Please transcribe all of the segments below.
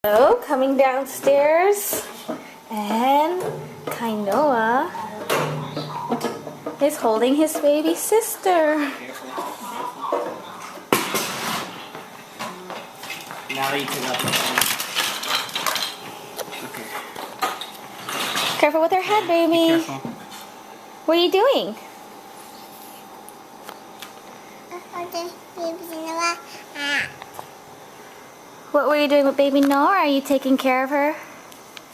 So, coming downstairs, and Kainoa is holding his baby sister. Now that you took out the phone. Okay. Careful with her head, baby. Be careful. What are you doing? What were you doing with baby Noah? Are you taking care of her?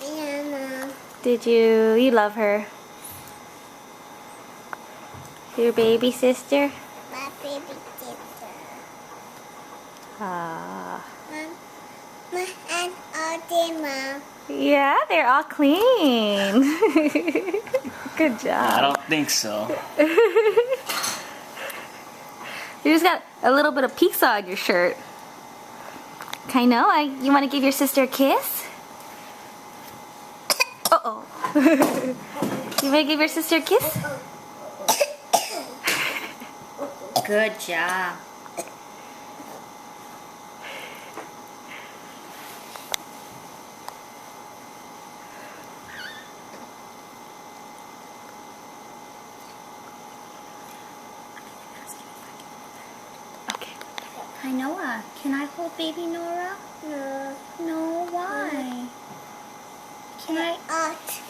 Yeah, Mom. Did you? You love her. Your baby sister? My baby sister. Ah. Mom, and all day, Mom. Yeah, they're all clean. Good I job. don't think so. You just got a little bit of pizza on your shirt. Kainoa, you want to give your sister a kiss? Uh-oh. You want to give your sister a kiss? Good job. Kainoa, can I hold baby Nora? No. No, why? Can I? Out.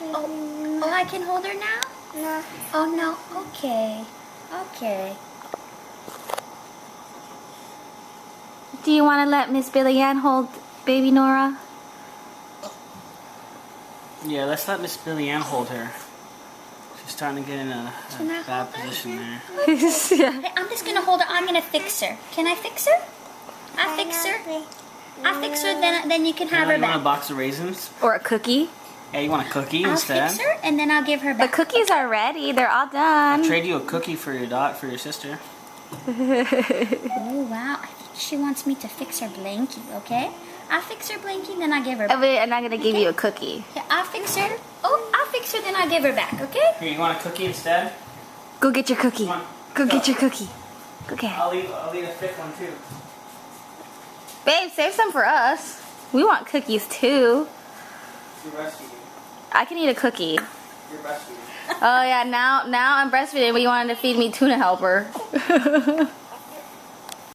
Oh, I can hold her now? No. Oh, no. Okay. Okay. Do you want to let Miss Billy Ann hold baby Nora? Yeah, let's let Miss Billy Ann hold her. She's starting to get in a Can I bad hold her? position there. Yeah. Hey, I'm just gonna hold her. I'm gonna fix her. Can I fix her? I fix her. I fix her. Then you can have her You want a back. box of raisins? Or a cookie. Yeah, you want a cookie I'll instead? fix her and then I'll give her The back. cookies are ready. They're all I'll done. trade you a cookie for your sister. Oh wow! I think she wants me to fix her blankie. Okay? I'll fix her blankie, then I'll give her back. And I'm going to give you a cookie. Yeah, I'll fix her. Oh, I'll fix her, then I'll give her back. Okay? Here, you want a cookie instead? Go get your cookie. Come on. Go get your cookie. Go get it. I'll leave a thick one too. Babe, save some for us. We want cookies too. You're breastfeeding. I can eat a cookie. You're breastfeeding. Oh yeah, now I'm breastfeeding, but you wanted to feed me tuna helper.